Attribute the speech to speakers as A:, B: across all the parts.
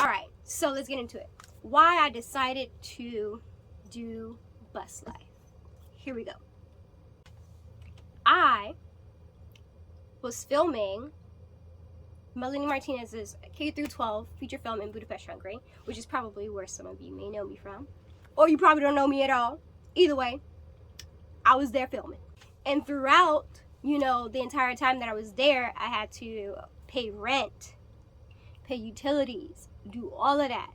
A: Alright, so let's get into it. Why I decided to do bus life. Here we go. I was filming Melanie Martinez's K-12 feature film in Budapest, Hungary, which is probably where some of you may know me from. Or you probably don't know me at all. Either way, I was there filming. And throughout, the entire time that I was there, I had to pay rent, pay utilities, do all of that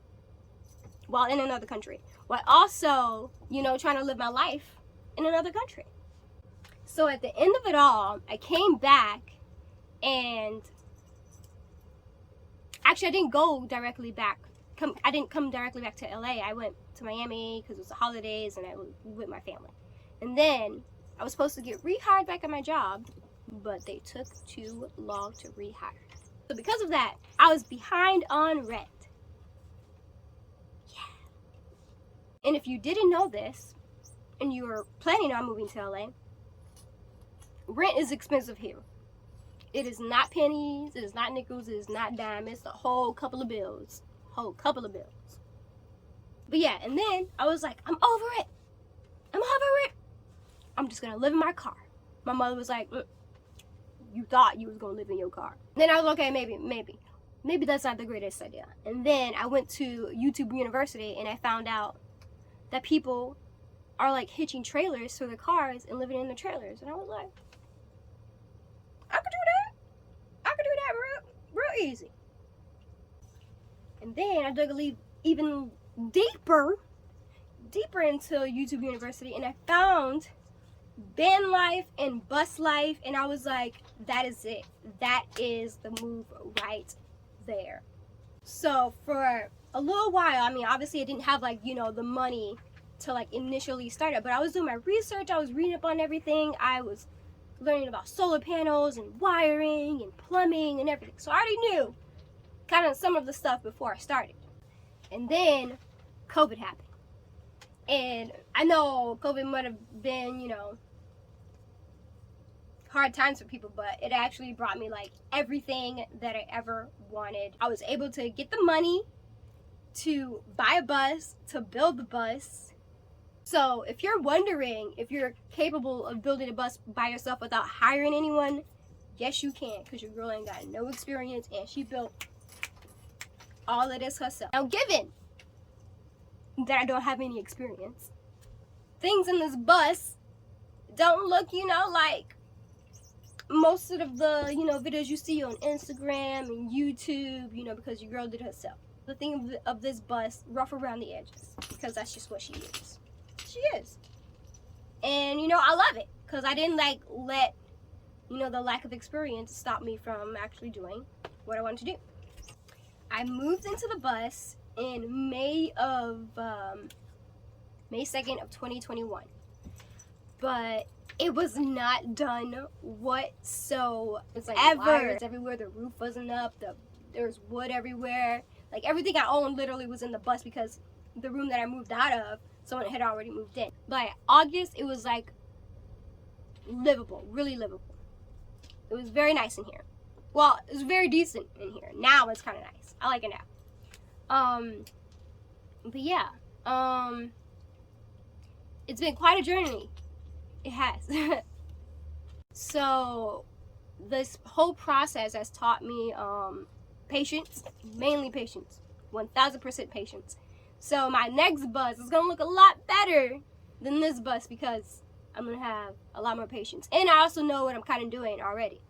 A: while in another country. While also, trying to live my life in another country. So at the end of it all, I came back and actually I didn't go directly back. I didn't come directly back to LA. I went to Miami because it was the holidays and I was with my family. And then I was supposed to get rehired back at my job, but they took too long to rehire. So because of that, I was behind on rent. Yeah. And if you didn't know this, and you were planning on moving to LA, rent is expensive here. It is not pennies, it is not nickels, it is not dimes, it's a whole couple of bills. But yeah, and then I was like, I'm over it. I'm just gonna live in my car. My mother was like, you thought you was gonna live in your car. Then I was like, okay, maybe that's not the greatest idea. And then I went to YouTube University and I found out that people are like hitching trailers for their cars and living in the trailers. And I was like, I could do that real easy. And then I dug even deeper into YouTube University and I found van life and bus life, and I was like, that is it. That is the move right there. So for a little while, I mean, obviously I didn't have the money to initially start it, but I was doing my research, I was reading up on everything, I was learning about solar panels and wiring and plumbing and everything. So I already knew kind of some of the stuff before I started. And then COVID happened. And I know COVID might have been, hard times for people, but it actually brought me everything that I ever wanted. I was able to get the money to buy a bus, to build the bus. So if you're wondering if you're capable of building a bus by yourself without hiring anyone, yes you can, because your girl ain't got no experience and she built all of this herself. Now given that I don't have any experience, things in this bus don't look, like most of the, videos you see on Instagram and YouTube, because your girl did it herself. The thing of this bus, rough around the edges, because that's just what she is. She is. And, I love it, because I didn't, let, the lack of experience stop me from actually doing what I wanted to do. I moved into the bus in May 2nd of 2021. But it was not done whatsoever. It's wires everywhere, the roof wasn't up, there's wood everywhere. Everything I owned literally was in the bus because the room that I moved out of, someone had already moved in. By August, it was livable, really livable. It was very nice in here. Well, it was very decent in here. Now it's kind of nice. I like it now. But yeah, it's been quite a journey. It has. So this whole process has taught me patience, mainly patience, 1000% patience. So my next bus is gonna look a lot better than this bus because I'm gonna have a lot more patience, and I also know what I'm kind of doing already.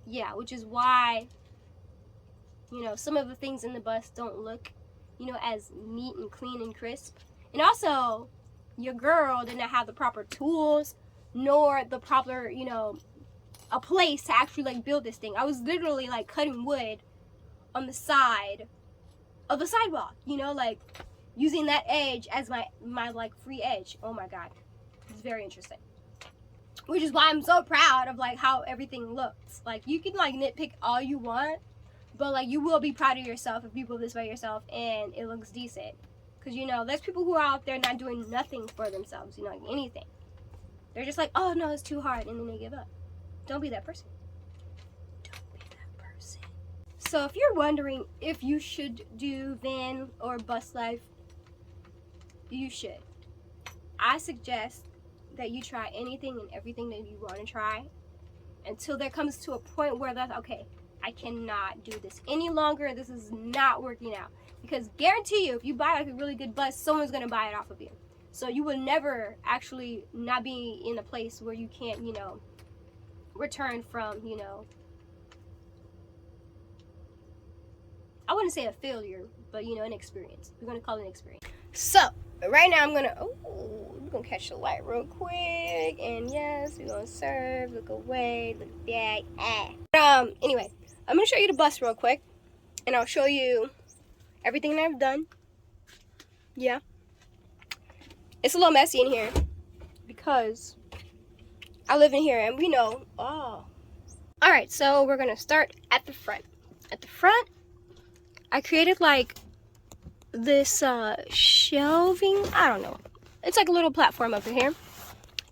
A: Yeah, which is why some of the things in the bus don't look as neat and clean and crisp. And also, your girl did not have the proper tools nor the proper a place to actually build this thing. I was literally cutting wood on the side of the sidewalk, using that edge as my free edge. Oh my god, it's very interesting. Which is why I'm so proud of how everything looks. You can nitpick all you want, but you will be proud of yourself if you build this by yourself and it looks decent. Because there's people who are out there not doing nothing for themselves, anything. They're just oh no, it's too hard, and then they give up. Don't be that person. So if you're wondering if you should do van or bus life, you should. I suggest that you try anything and everything that you want to try until there comes to a point where that's okay, I cannot do this any longer. This is not working out. Because guarantee you, if you buy like a really good bus, someone's gonna buy it off of you. So you will never actually not be in a place where you can't, you know, return from, you know, I wouldn't say a failure, but you know, an experience. We're gonna call it an experience. So right now I'm gonna we're gonna catch the light real quick, and yes, we're gonna serve. Look away, look back. Anyway, I'm gonna show you the bus real quick, and I'll show you everything that I've done. Yeah, it's a little messy in here because I live in here, and we know. Oh, all right. So we're gonna start at the front. At the front, I created like this shelving. I don't know. It's like a little platform over here,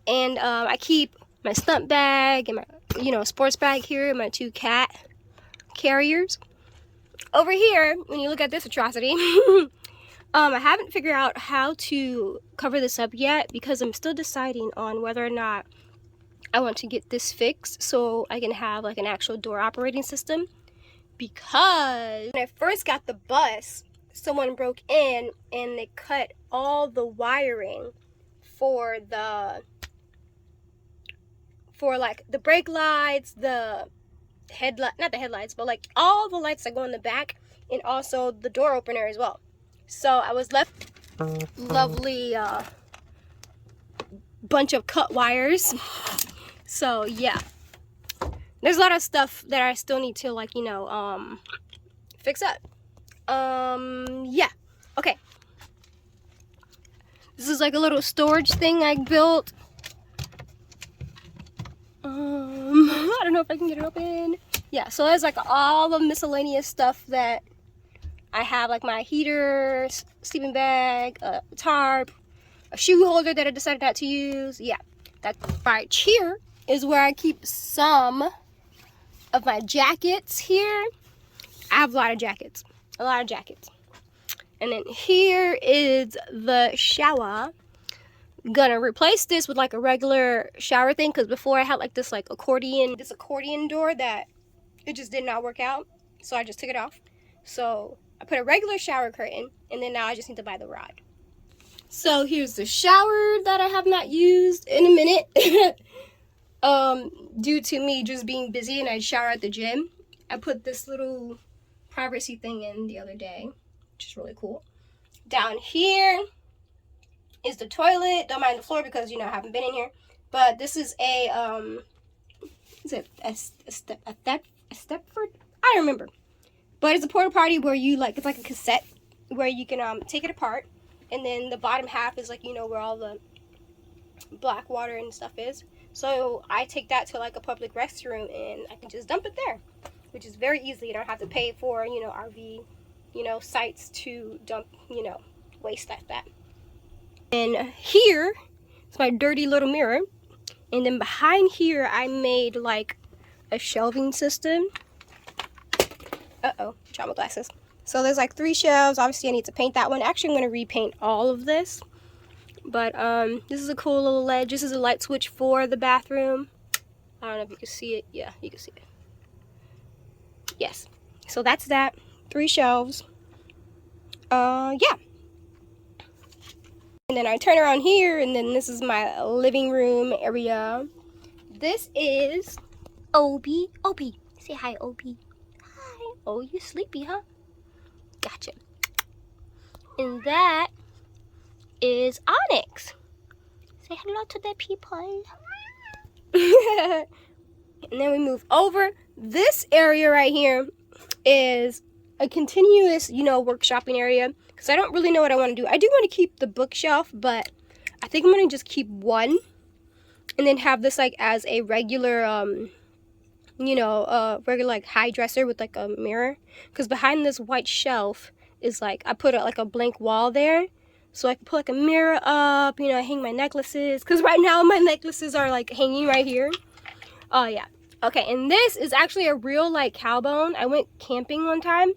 A: and I keep my stunt bag and my, you know, sports bag here, and my 2 cat carriers. Over here, when you look at this atrocity, I haven't figured out how to cover this up yet because I'm still deciding on whether or not I want to get this fixed so I can have like an actual door operating system. Because when I first got the bus, someone broke in and they cut all the wiring for like the brake lights, the headlight, not the headlights, but like all the lights that go in the back, and also the door opener as well. So I was left lovely bunch of cut wires. So yeah, there's a lot of stuff that I still need to, like, you know, fix up. Yeah, okay. This is like a little storage thing I built. I don't know if I can get it open. Yeah, so there's like all the miscellaneous stuff that I have, like my heater, sleeping bag, a tarp, a shoe holder that I decided not to use. Yeah, that right here is where I keep some of my jackets here. I have a lot of jackets. And then here is the shower. Gonna replace this with like a regular shower thing, because before I had like this like accordion door that it just did not work out, so I just took it off. So I put a regular shower curtain, and then now I just need to buy the rod. So here's the shower that I have not used in a minute due to me just being busy, and I shower at the gym. I put this little privacy thing in the other day, which is really cool. Down here is the toilet. Don't mind the floor because, you know, I haven't been in here. But this is a Stepford? I don't remember. But it's a porta potty where you like, it's like a cassette where you can take it apart, and then the bottom half is like, you know, where all the black water and stuff is. So I take that to like a public restroom and I can just dump it there, which is very easy. You don't have to pay for, you know, RV, you know, sites to dump, you know, waste like that. And here is my dirty little mirror. And then behind here, I made like a shelving system. Uh-oh, dropped my glasses. So there's like 3 shelves. Obviously, I need to paint that one. Actually, I'm going to repaint all of this. But this is a cool little ledge. This is a light switch for the bathroom. I don't know if you can see it. Yeah, you can see it. Yes. So that's that. 3 shelves. Yeah. And then I turn around here, and then this is my living room area. This is Obi. Obi. Say hi, Obi. Hi. Oh, you sleepy, huh? Gotcha. And that is Onyx. Say hello to the people. And then we move over. This area right here is a continuous, you know, workshopping area, because I don't really know what I want to do. I do want to keep the bookshelf, but I think I'm going to just keep one and then have this like as a regular you know, regular like high dresser with like a mirror, because behind this white shelf is like, I put like a blank wall there, so I can put like a mirror up, you know, hang my necklaces, because right now my necklaces are like hanging right here. Oh yeah. Okay, and this is actually a real like cow bone. I went camping one time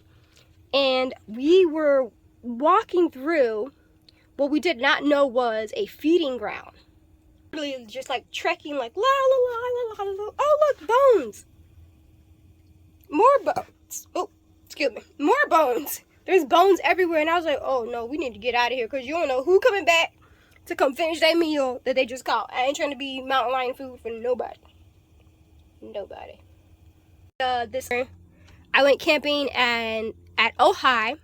A: and we were walking through what we did not know was a feeding ground. Really just like trekking like la la la la la la. Oh look, bones. More bones. Oh, excuse me. More bones. There's bones everywhere and I was like, oh no, we need to get out of here because you don't know who coming back to come finish that meal that they just caught. I ain't trying to be mountain lion food for nobody. Nobody. I went camping and at auick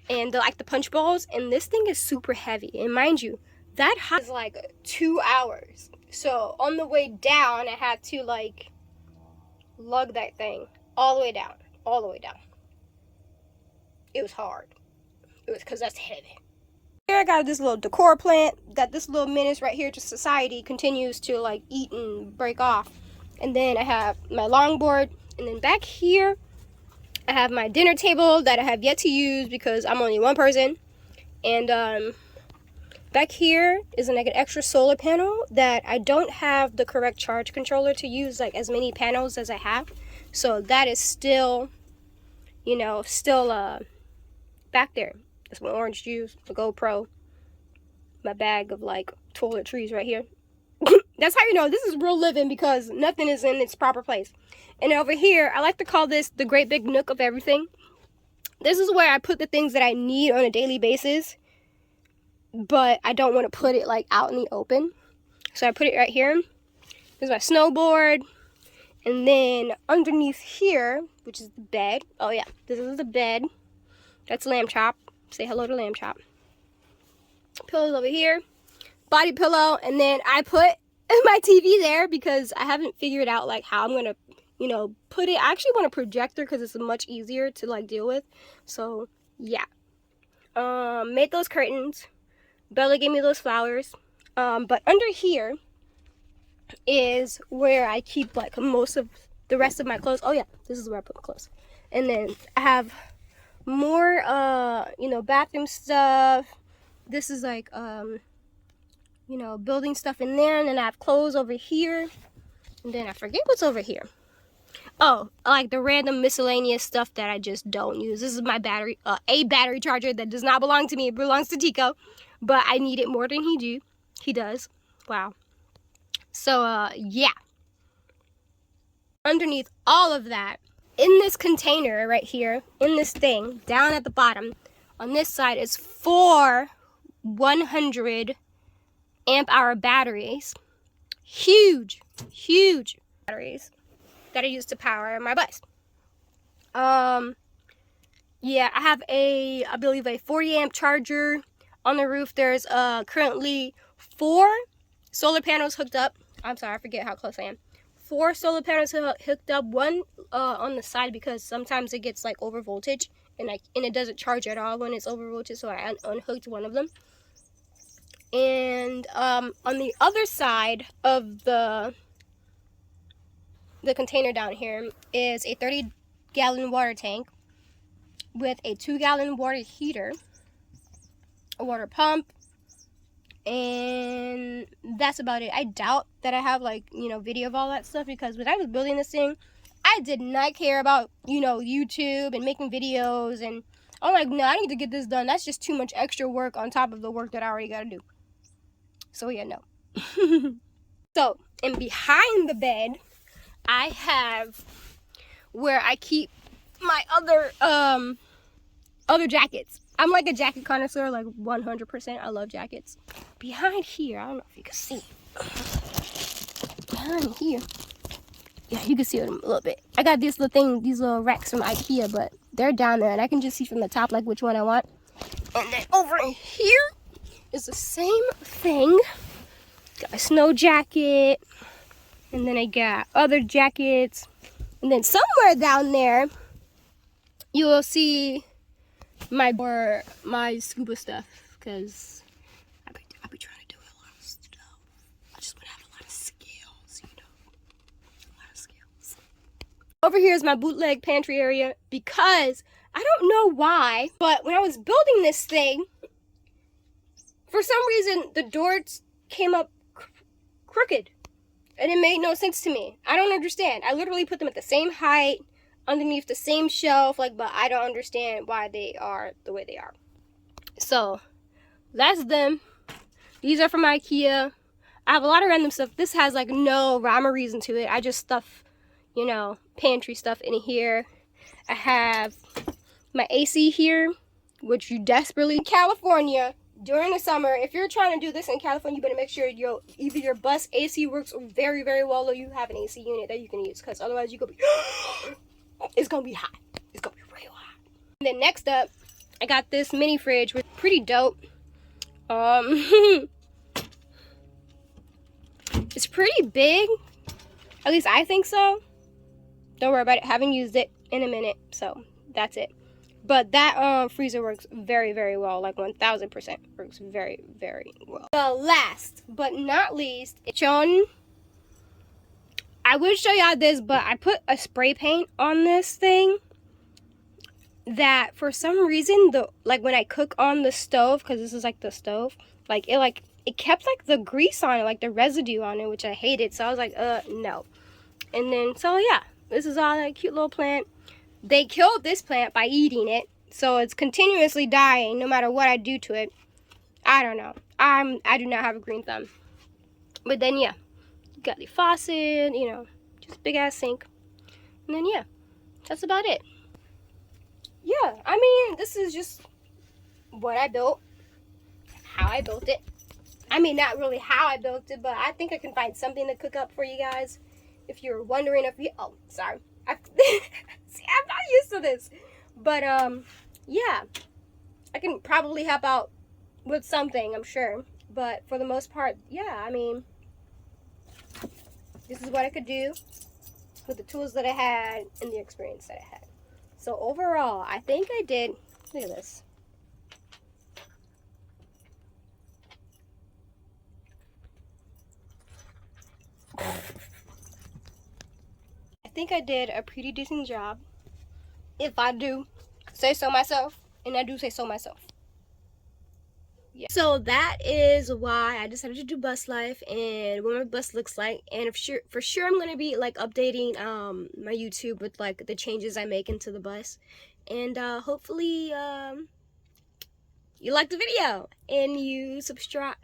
A: and like the punch bowls, and this thing is super heavy. And mind you, that hike is like 2 hours. So on the way down, I had to like lug that thing all the way down, all the way down. It was hard. It was because that's heavy. Here I got this little decor plant that this little menace right here to society continues to like eat and break off. And then I have my longboard, and then back here I have my dinner table that I have yet to use because I'm only one person. And back here is like an extra solar panel that I don't have the correct charge controller to use like as many panels as I have. So that is still, you know, back there. That's my orange juice, the GoPro, my bag of like toiletries right here. That's how you know this is real living because nothing is in its proper place. And over here, I like to call this the great big nook of everything. This is where I put the things that I need on a daily basis, but I don't want to put it like out in the open. So I put it right here. There's my snowboard. And then underneath here, which is the bed. Oh yeah, this is the bed. That's Lamb Chop. Say hello to Lamb Chop. Pillows over here. Body pillow. And then I put my TV there because I haven't figured out like how I'm gonna, you know, put it. I actually want a projector because it's much easier to like deal with. So yeah, made those curtains. Bella gave me those flowers. But under here is where I keep like most of the rest of my clothes. Oh yeah, this is where I put my clothes. And then I have more you know, bathroom stuff. This is like you know, building stuff in there, and then I have clothes over here, and then I forget what's over here. Oh, like the random miscellaneous stuff that I just don't use. This is my battery, a battery charger that does not belong to me. It belongs to Tico, but I need it more than he does. Wow. So yeah, underneath all of that, in this container right here, in this thing down at the bottom on this side, is 4 100 amp hour batteries. Huge batteries that I use to power my bus. Yeah, I have I believe a 40 amp charger on the roof. There's currently 4 solar panels hooked up. I'm sorry, I forget how close I am. 4 solar panels hooked up. One on the side because sometimes it gets like over voltage and it doesn't charge at all when it's over voltage. So I unhooked one of them. And on the other side of the container down here is a 30-gallon water tank with a 2-gallon water heater, a water pump, and that's about it. I doubt that I have like, you know, video of all that stuff because when I was building this thing, I did not care about, you know, YouTube and making videos, and I'm like, no, I need to get this done. That's just too much extra work on top of the work that I already got to do. So yeah, no. So, and behind the bed, I have where I keep my other jackets. I'm like a jacket connoisseur, like 100%. I love jackets. Behind here, I don't know if you can see. Behind here, yeah, you can see it a little bit. I got this little thing, these little racks from IKEA, but they're down there, and I can just see from the top like which one I want. And then over in here is the same thing. Got a snow jacket, and then I got other jackets, and then somewhere down there you will see my scuba stuff, because I be trying to do a lot of stuff. I just want to have a lot of skills, you know, a lot of skills. Over here is my bootleg pantry area because I don't know why, but when I was building this thing, for some reason the doors came up crooked. And it made no sense to me. I don't understand. I literally put them at the same height, underneath the same shelf, like, but I don't understand why they are the way they are. So, that's them. These are from IKEA. I have a lot of random stuff. This has like no rhyme or reason to it. I just stuff, you know, pantry stuff in here. I have my AC here, which you desperately... California, during the summer, if you're trying to do this in California, you better make sure either your bus AC works very, very well, or you have an AC unit that you can use, because otherwise you're going to be... it's going to be hot. It's going to be real hot. And then next up, I got this mini fridge, which is pretty dope. It's pretty big. At least I think so. Don't worry about it. Haven't used it in a minute, so that's it. But that freezer works very, very well. Like 1000% works very, very well. The last but not least, John. I would show y'all this, but I put a spray paint on this thing that for some reason, like when I cook on the stove, because this is like the stove, it kept like the grease on it, like the residue on it, which I hated. So I was like, no. And then, so yeah, this is all that cute little plant. They killed this plant by eating it, so it's continuously dying no matter what I do to it. I don't know. I do not have a green thumb. But then yeah, you got the faucet, you know, just big ass sink. And then yeah, that's about it. Yeah, I mean, this is just what I built, how I built it. I mean, not really how I built it, but I think I can find something to cook up for you guys. If you're wondering if you... Oh, sorry. See, I'm not used to this. But, yeah. I can probably help out with something, I'm sure. But for the most part, yeah, I mean, this is what I could do with the tools that I had and the experience that I had. So overall, I think I did... Look at this. I think I did a pretty decent job, if I do say so myself, and I do say so myself. Yeah. So that is why I decided to do bus life and what my bus looks like, and for sure I'm gonna be like updating my YouTube with like the changes I make into the bus, and hopefully you like the video and you subscribe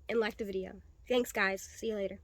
A: and like the video. Thanks guys, see you later.